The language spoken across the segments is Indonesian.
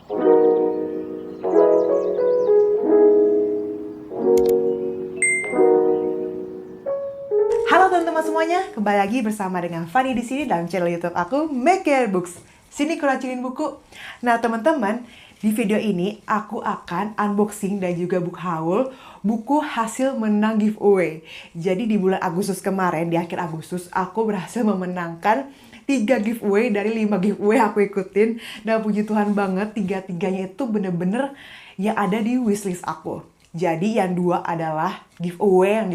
Halo teman-teman semuanya, kembali lagi bersama dengan Fanny di sini dalam channel YouTube aku Make Your Books. Sini aku racunin buku. Nah teman-teman, di video ini aku akan unboxing dan juga book haul buku hasil menang giveaway. Jadi di bulan Agustus kemarin, di akhir Agustus, aku berhasil memenangkan 3 giveaway dari 5 giveaway aku ikutin. Dan puji Tuhan banget, 3-tiganya itu bener-bener yang ada di wishlist aku. Jadi yang 2 adalah giveaway yang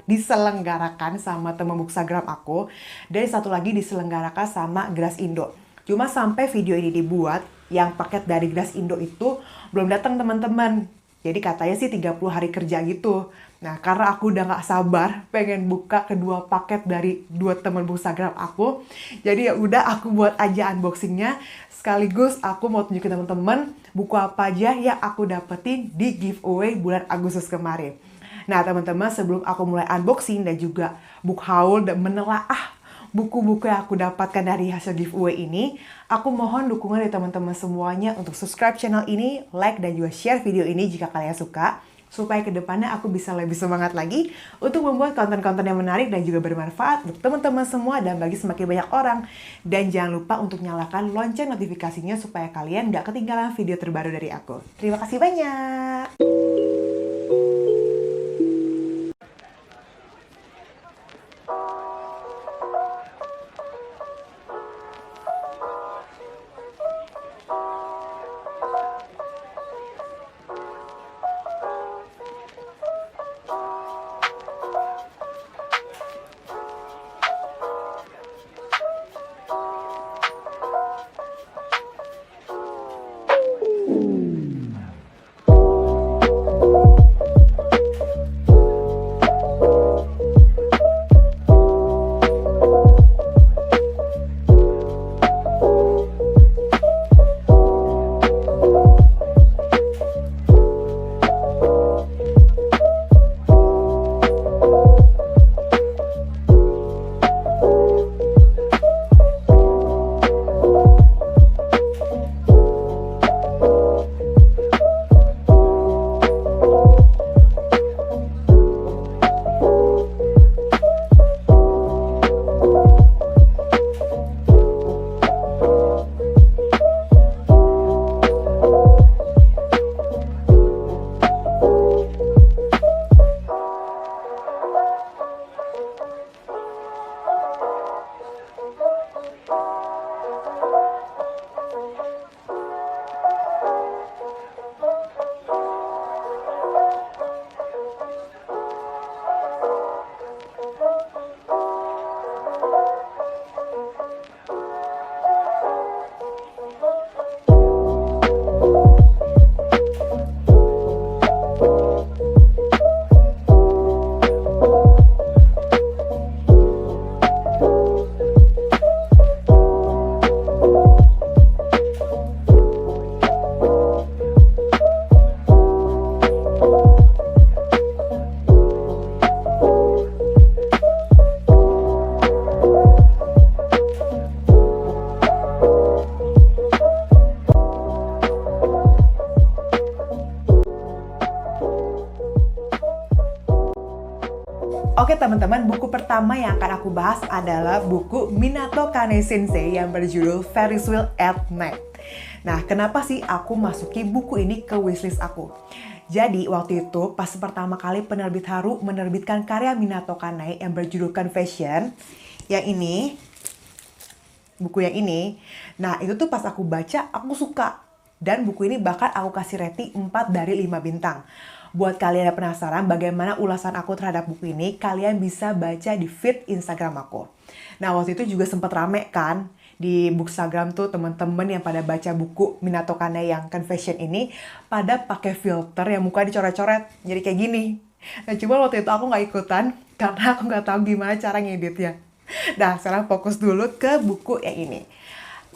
diselenggarakan sama teman bookstagram aku. Dan 1 lagi diselenggarakan sama Gras Indo. Cuma sampai video ini dibuat, yang paket dari Gras Indo itu belum datang teman-teman. Jadi katanya sih 30 hari kerja gitu. Nah karena aku udah gak sabar pengen buka kedua paket dari 2 teman bookstagram aku. Jadi ya udah aku buat aja unboxingnya. Sekaligus aku mau tunjukin teman-teman buku apa aja yang aku dapetin di giveaway bulan Agustus kemarin. Nah teman-teman, sebelum aku mulai unboxing dan juga book haul dan menelaah buku-buku yang aku dapatkan dari hasil giveaway ini, aku mohon dukungan dari teman-teman semuanya untuk subscribe channel ini, like dan juga share video ini jika kalian suka, supaya kedepannya aku bisa lebih semangat lagi untuk membuat konten-konten yang menarik dan juga bermanfaat untuk teman-teman semua dan bagi semakin banyak orang. Dan jangan lupa untuk nyalakan lonceng notifikasinya supaya kalian gak ketinggalan video terbaru dari aku. Terima kasih banyak! Oke teman-teman, buku pertama yang akan aku bahas adalah buku Minato Kane Sensei yang berjudul Ferris Wheel at Night. Nah, kenapa sih aku masuki buku ini ke wishlist aku? Jadi, waktu itu pas pertama kali penerbit Haru menerbitkan karya Minato Kane yang berjudul Confession, yang ini, buku yang ini. Nah, itu tuh pas aku baca, aku suka. Dan buku ini bahkan aku kasih rating 4 dari 5 bintang. Buat kalian yang penasaran bagaimana ulasan aku terhadap buku ini, kalian bisa baca di feed Instagram aku. Nah, waktu itu juga sempat rame kan di Bookstagram tuh teman-teman yang pada baca buku Minato Kane yang Confession ini pada pakai filter yang muka dicoret-coret jadi kayak gini. Nah, cuma waktu itu aku nggak ikutan karena aku nggak tahu gimana cara ngeditnya. Nah, sekarang fokus dulu ke buku yang ini.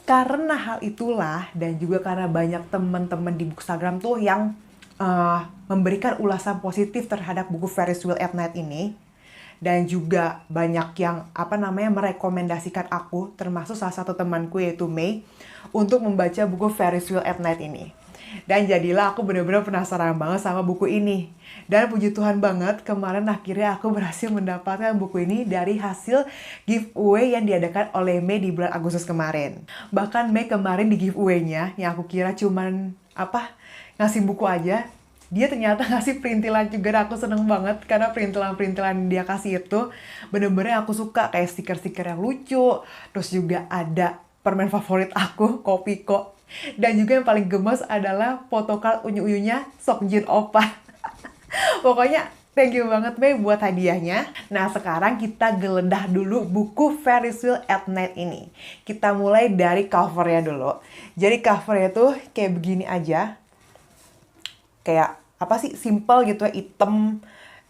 Karena hal itulah dan juga karena banyak teman-teman di Bookstagram tuh yang memberikan ulasan positif terhadap buku Ferris Wheel at Night ini. Dan juga banyak yang merekomendasikan aku, termasuk salah satu temanku yaitu Mei, untuk membaca buku Ferris Wheel at Night ini. Dan jadilah aku benar-benar penasaran banget sama buku ini. Dan puji Tuhan banget, kemarin akhirnya aku berhasil mendapatkan buku ini dari hasil giveaway yang diadakan oleh Mei di bulan Agustus kemarin. Bahkan Mei kemarin di giveaway-nya, yang aku kira cuman ngasih buku aja, dia ternyata ngasih perintilan juga. Dan aku seneng banget karena perintilan-perintilan dia kasih itu bener-bener aku suka, kayak stiker-stiker yang lucu. Terus juga ada permen favorit aku, Kopiko. Dan juga yang paling gemes adalah photocard unyu-unyunya Seokjin Oppa. Pokoknya thank you banget Mei buat hadiahnya. Nah sekarang kita geledah dulu buku Ferris Wheel at Night ini. Kita mulai dari covernya dulu. Jadi covernya tuh kayak begini aja. Kayak simple gitu ya, hitam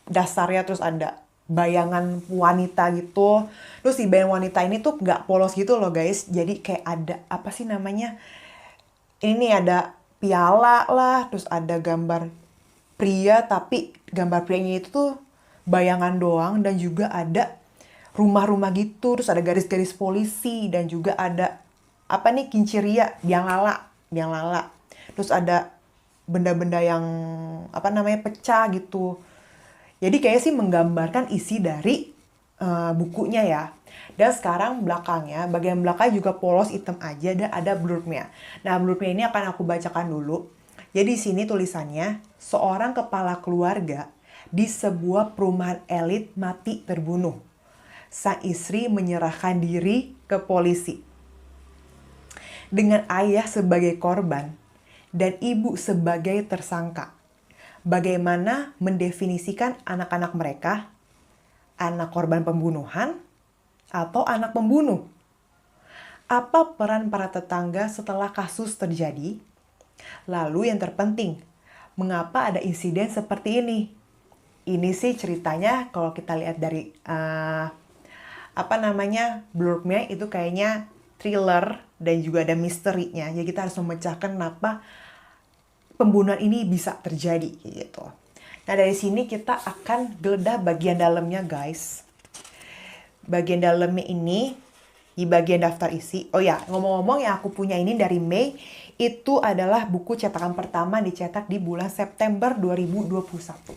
dasarnya, terus ada bayangan wanita gitu. Terus si bayangan wanita ini tuh nggak polos gitu loh guys. Jadi kayak ada ini ada piala lah, terus ada gambar pria, tapi gambar prianya itu tuh bayangan doang, dan juga ada rumah-rumah gitu, terus ada garis-garis polisi, dan juga ada kinciria, biang lala. Terus ada benda-benda yang pecah gitu. Jadi kayaknya sih menggambarkan isi dari bukunya ya. Dan sekarang bagian belakang juga polos hitam aja, dan ada blurbnya. Nah blurbnya ini akan aku bacakan dulu. Jadi sini tulisannya, seorang kepala keluarga di sebuah perumahan elit mati terbunuh. Sang istri menyerahkan diri ke polisi. Dengan ayah sebagai korban dan ibu sebagai tersangka. Bagaimana mendefinisikan anak-anak mereka? Anak korban pembunuhan atau anak pembunuh? Apa peran para tetangga setelah kasus terjadi? Lalu yang terpenting, mengapa ada insiden seperti ini? Ini sih ceritanya kalau kita lihat dari blurbnya itu kayaknya thriller dan juga ada misterinya. Jadi kita harus memecahkan kenapa pembunuhan ini bisa terjadi gitu. Nah dari sini kita akan geledah bagian dalamnya guys. Bagian dalamnya ini di bagian daftar isi. Oh ya, ngomong-ngomong yang aku punya ini dari Mei, itu adalah buku cetakan pertama dicetak di bulan September 2021.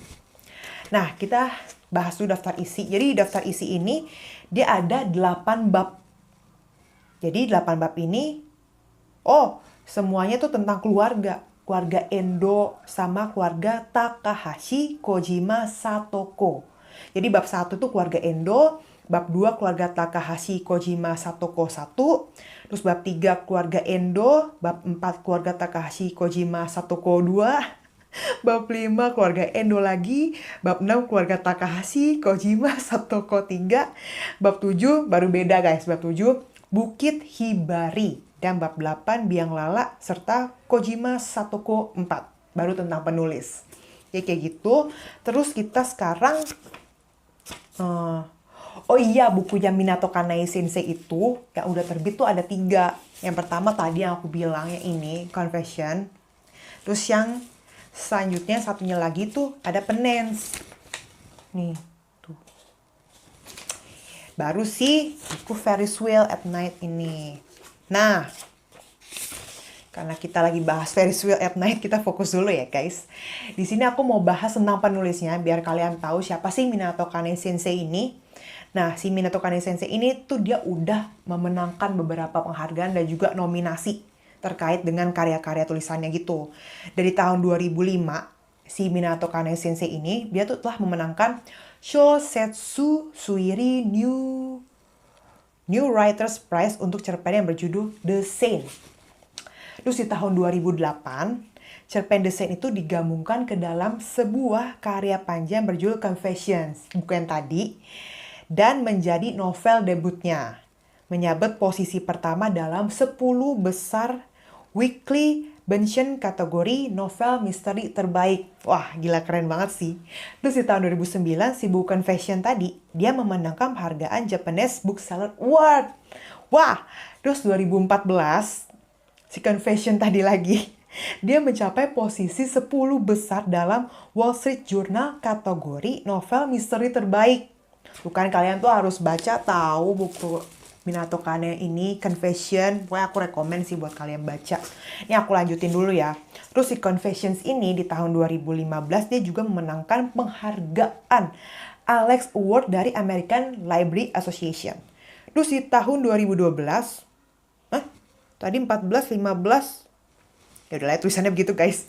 Nah, kita bahas dulu daftar isi. Jadi daftar isi ini dia ada 8 bab. Jadi 8 bab ini semuanya tuh tentang keluarga. Keluarga Endo sama keluarga Takahashi Kojima Satoko. Jadi bab 1 tuh keluarga Endo, bab 2 keluarga Takahashi Kojima Satoko 1, terus bab 3 keluarga Endo, bab 4 keluarga Takahashi Kojima Satoko 2, bab 5 keluarga Endo lagi, bab 6 keluarga Takahashi Kojima Satoko 3, bab 7 baru beda guys, bab 7 Bukit Hibari, dan bab 8 Biang Lala serta Kojima Satoko 4, baru tentang penulis. Ya kayak gitu. Terus kita sekarang bukunya Minato Kanai Sensei itu yang udah terbit tuh ada 3. Yang pertama tadi yang aku bilang yang ini, Confession. Terus yang selanjutnya satunya lagi tuh ada Penance. Nih, tuh. Baru sih buku Ferris Wheel at Night ini. Nah, karena kita lagi bahas Ferris Wheel at Night, kita fokus dulu ya guys. Di sini aku mau bahas tentang penulisnya biar kalian tahu siapa sih Minato Kanai Sensei ini. Nah, si Minato Kanai Sensei ini tuh dia udah memenangkan beberapa penghargaan dan juga nominasi terkait dengan karya-karya tulisannya gitu. Dari tahun 2005, si Minato Kanai Sensei ini dia tuh telah memenangkan Shosetsu Suiri New Writers Prize untuk cerpen yang berjudul The Saint. Terus di tahun 2008, cerpen The Saint itu digabungkan ke dalam sebuah karya panjang berjudul Confessions, buku yang tadi, dan menjadi novel debutnya. Menyabet posisi pertama dalam 10 besar weekly Bension kategori novel misteri terbaik. Wah, gila keren banget sih. Terus di tahun 2009, si buku Confession tadi, dia memenangkan penghargaan Japanese Bookseller Award. Wah, terus 2014, si Confession tadi lagi, dia mencapai posisi 10 besar dalam Wall Street Journal kategori novel misteri terbaik. Bukan kalian tuh harus baca tahu buku Minato Kane ini, Confession. Pokoknya aku rekomen sih buat kalian baca. Ini aku lanjutin dulu ya. Terus si Confessions ini di tahun 2015 dia juga memenangkan penghargaan Alex Award dari American Library Association. Terus di tahun 2012, tadi 14, 15, ya udah lah tulisannya begitu guys.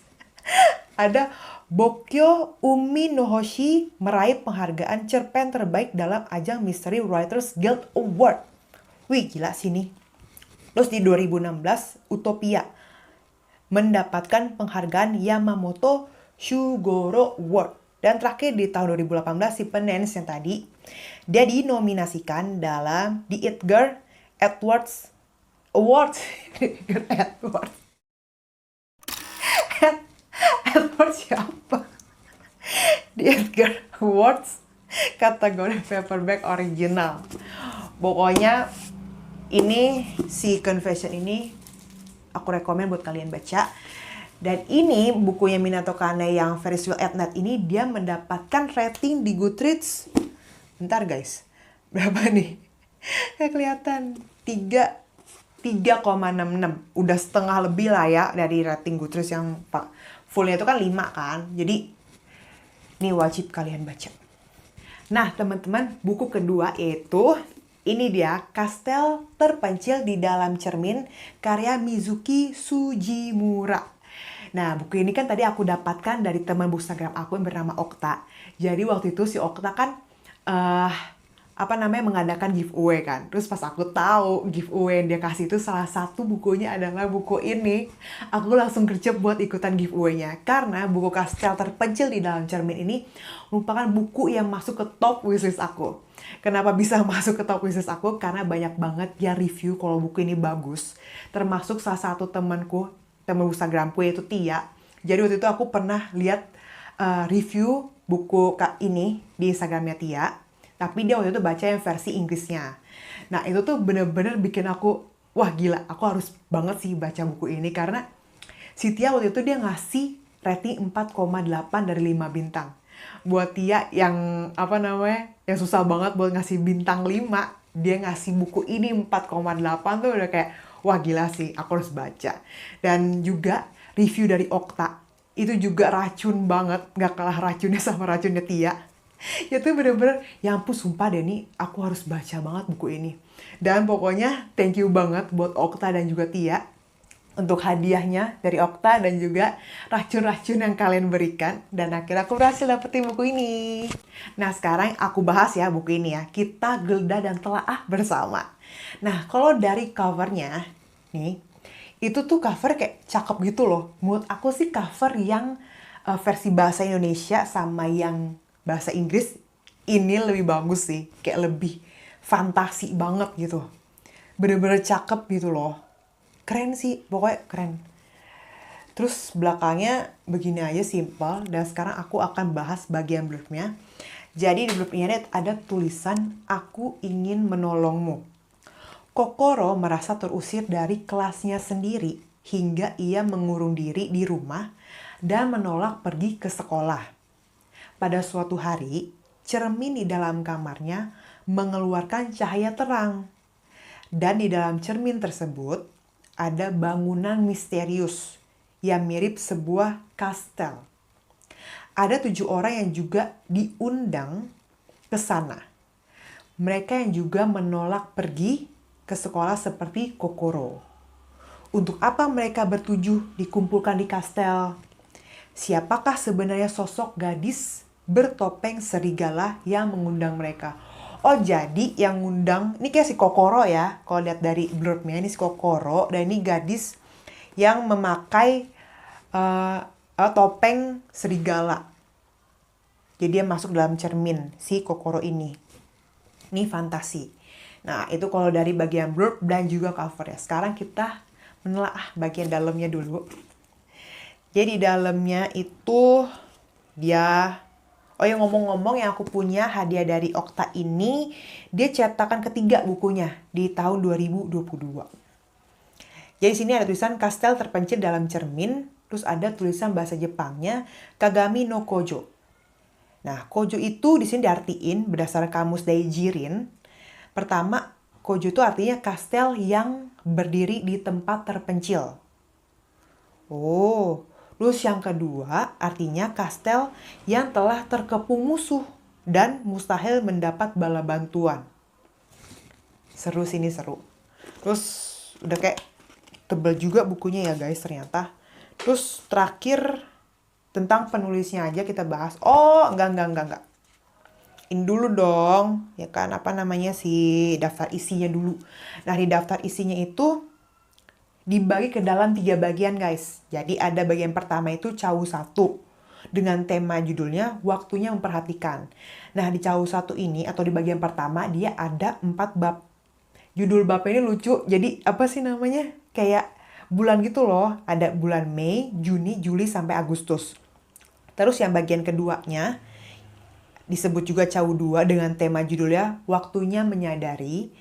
Ada Bokyo Umi no Hoshi meraih penghargaan cerpen terbaik dalam ajang Mystery Writers Guild Award. Wih gila sih nih. Terus di 2016 Utopia mendapatkan penghargaan Yamamoto Shugoro Award. Dan terakhir di tahun 2018 si Penance yang tadi, dia dinominasikan dalam The Edgar Edwards Awards. Edwards. Edwards siapa? The Edgar Awards kategori paperback original. Pokoknya ini si Confession ini aku rekomen buat kalian baca. Dan ini bukunya Minato Kane yang Ferris Wheel at Night ini dia mendapatkan rating di Goodreads. Bentar guys, berapa nih? Kayak kelihatan 3,66. Udah setengah lebih lah ya dari rating Goodreads yang fullnya itu kan 5 kan. Jadi ini wajib kalian baca. Nah teman-teman, buku kedua itu ini dia Kastel Terpencil di Dalam Cermin karya Mizuki Sujimura. Nah, buku ini kan tadi aku dapatkan dari teman Instagram aku yang bernama Okta. Jadi waktu itu si Okta kan mengadakan giveaway kan. Terus pas aku tahu giveaway yang dia kasih itu salah satu bukunya adalah buku ini, aku langsung gercep buat ikutan giveaway-nya. Karena buku Kastel Terpencil di Dalam Cermin ini merupakan buku yang masuk ke top wishlist aku. Kenapa bisa masuk ke top wishlist aku? Karena banyak banget yang review kalau buku ini bagus. Termasuk salah satu teman Instagramku yaitu Tia. Jadi waktu itu aku pernah lihat review buku ini di Instagramnya Tia. Tapi dia waktu itu baca yang versi Inggrisnya. Nah itu tuh bener-bener bikin aku, wah gila, aku harus banget sih baca buku ini. Karena si Tia waktu itu dia ngasih rating 4,8 dari 5 bintang. Buat Tia yang yang susah banget buat ngasih bintang 5, dia ngasih buku ini 4,8 tuh udah kayak, wah gila sih, aku harus baca. Dan juga review dari Okta, itu juga racun banget, gak kalah racunnya sama racunnya Tia. Itu bener-bener, ya ampun sumpah deh nih, aku harus baca banget buku ini. Dan pokoknya thank you banget buat Okta dan juga Tia untuk hadiahnya dari Okta dan juga racun-racun yang kalian berikan. Dan akhirnya aku berhasil dapetin buku ini. Nah sekarang aku bahas ya buku ini ya. Kita geledah dan telaah bersama. Nah kalau dari covernya nih, itu tuh cover kayak cakep gitu loh. Menurut aku sih cover yang versi bahasa Indonesia sama yang bahasa Inggris ini lebih bagus sih. Kayak lebih fantasi banget gitu. Bener-bener cakep gitu loh. Keren sih, pokoknya keren. Terus belakangnya begini aja simple. Dan sekarang aku akan bahas bagian blurbnya. Jadi di blurbnya ini ada tulisan aku ingin menolongmu. Kokoro merasa terusir dari kelasnya sendiri hingga ia mengurung diri di rumah dan menolak pergi ke sekolah. Pada suatu hari, cermin di dalam kamarnya mengeluarkan cahaya terang. Dan di dalam cermin tersebut ada bangunan misterius yang mirip sebuah kastel. Ada 7 orang yang juga diundang ke sana. Mereka yang juga menolak pergi ke sekolah seperti Kokoro. Untuk apa mereka bertujuh dikumpulkan di kastel? Siapakah sebenarnya sosok gadis bertopeng serigala yang mengundang mereka? Oh jadi yang ngundang, ini kayak si Kokoro ya. Kalau lihat dari blurbnya ini si Kokoro. Dan ini gadis yang memakai topeng serigala. Jadi dia masuk dalam cermin si Kokoro ini. Ini fantasi. Nah itu kalau dari bagian blurb dan juga cover ya. Sekarang kita menelaah bagian dalamnya dulu. Jadi dalamnya itu dia... Oh ya ngomong-ngomong yang aku punya hadiah dari Okta ini, dia cetakan ketiga bukunya di tahun 2022. Jadi sini ada tulisan Kastel Terpencil Dalam Cermin, terus ada tulisan bahasa Jepangnya Kagami no Kojo. Nah, kojo itu di sini diartiin berdasarkan kamus Daijirin. Pertama, kojo itu artinya kastel yang berdiri di tempat terpencil. Oh, terus yang kedua artinya kastel yang telah terkepung musuh dan mustahil mendapat bala bantuan. Seru sini seru. Terus udah kayak tebel juga bukunya ya guys ternyata. Terus terakhir tentang penulisnya aja kita bahas. Oh, enggak. Ini dulu dong, ya kan, apa namanya si daftar isinya dulu. Nah, di daftar isinya itu dibagi ke dalam 3 bagian guys. Jadi ada bagian pertama itu Cawu 1 dengan tema judulnya Waktunya Memperhatikan. Nah, di Cawu 1 ini atau di bagian pertama dia ada 4 bab. Judul babnya ini lucu. Jadi apa sih namanya? Kayak bulan gitu loh. Ada bulan Mei, Juni, Juli sampai Agustus. Terus yang bagian keduanya disebut juga Cawu 2 dengan tema judulnya Waktunya Menyadari.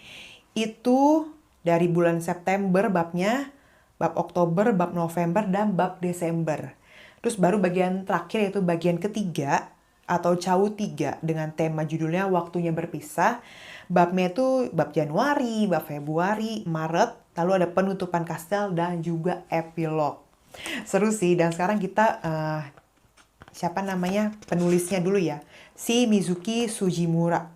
Itu dari bulan September babnya, bab Oktober, bab November, dan bab Desember. Terus baru bagian terakhir yaitu bagian ketiga atau Cawu 3 dengan tema judulnya Waktunya Berpisah. Babnya itu bab Januari, bab Februari, Maret, lalu ada penutupan kastel dan juga epilog. Seru sih, dan sekarang kita siapa namanya penulisnya dulu ya, si Mizuki Sugimura.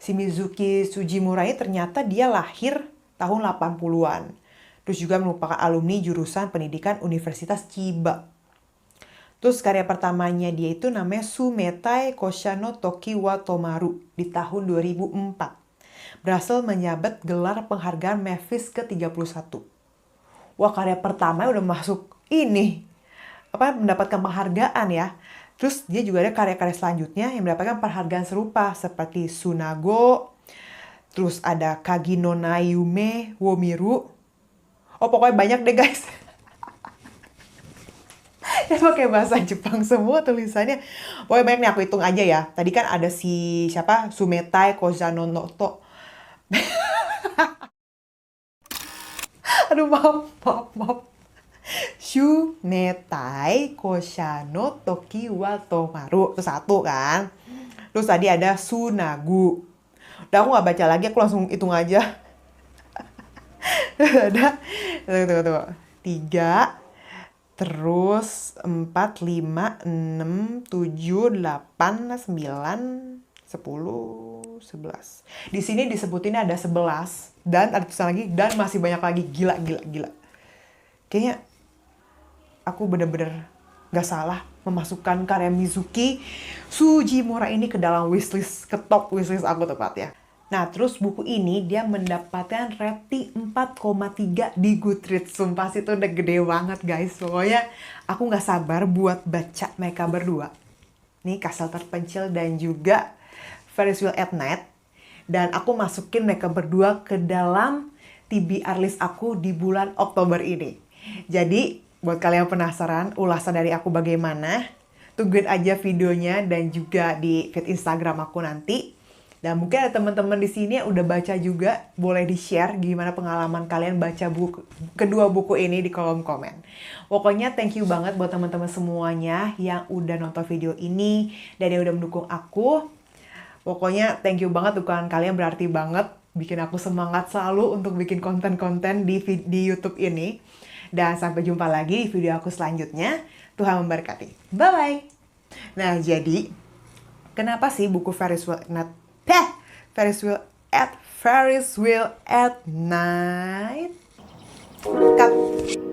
Si Mizuki Sugimura ini ternyata dia lahir tahun 80-an. Terus juga merupakan alumni jurusan pendidikan Universitas Chiba. Terus karya pertamanya dia itu namanya Sumetai Koshano Toki wa Tomaru di tahun 2004. Berhasil menyabet gelar penghargaan Memphis ke-31. Wah, karya pertama udah masuk ini. Mendapatkan penghargaan ya. Terus dia juga ada karya-karya selanjutnya yang mendapatkan penghargaan serupa seperti Sunago, terus ada Kagi no Nayume Womiru. Oh, pokoknya banyak deh guys. Ya pakai bahasa Jepang semua tulisannya. Pokoknya banyak nih, aku hitung aja ya. Tadi kan ada si siapa? Sumetai Koshano Noto. Aduh, maaf. Sumetai Koshano Toki wa Tomaru. Itu 1 kan. Terus tadi ada Sunagu. Udah aku gak baca lagi, aku langsung hitung aja. Ada, tunggu. 3, terus 4, 5, 6, 7, 8, 9, 10, 11. Di sini disebutin ada 11. Dan ada tulisan lagi, dan masih banyak lagi. Gila. Kayaknya aku bener-bener gak salah memasukkan karya Mizuki Sugimura ini ke dalam wishlist, ke top wishlist aku tepatnya. Nah, terus buku ini dia mendapatkan rating 4,3 di Goodreads. Sumpah sih itu udah gede banget guys. Pokoknya aku gak sabar buat baca mereka berdua. Nih, Kastel Terpencil dan juga Ferris Wheel at Night. Dan aku masukin mereka berdua ke dalam TBR list aku di bulan Oktober ini. Jadi, buat kalian penasaran ulasan dari aku bagaimana, tungguin aja videonya dan juga di feed Instagram aku nanti. Dan mungkin ada teman-teman di sini yang udah baca juga, boleh di-share gimana pengalaman kalian baca kedua buku ini di kolom komen. Pokoknya thank you banget buat teman-teman semuanya yang udah nonton video ini dan yang udah mendukung aku. Pokoknya thank you banget, dukungan kalian berarti banget, bikin aku semangat selalu untuk bikin konten-konten di YouTube ini. Dan sampai jumpa lagi di video aku selanjutnya. Tuhan memberkati. Bye-bye. Nah, jadi kenapa sih buku Ferris Wheel at Night? Cut.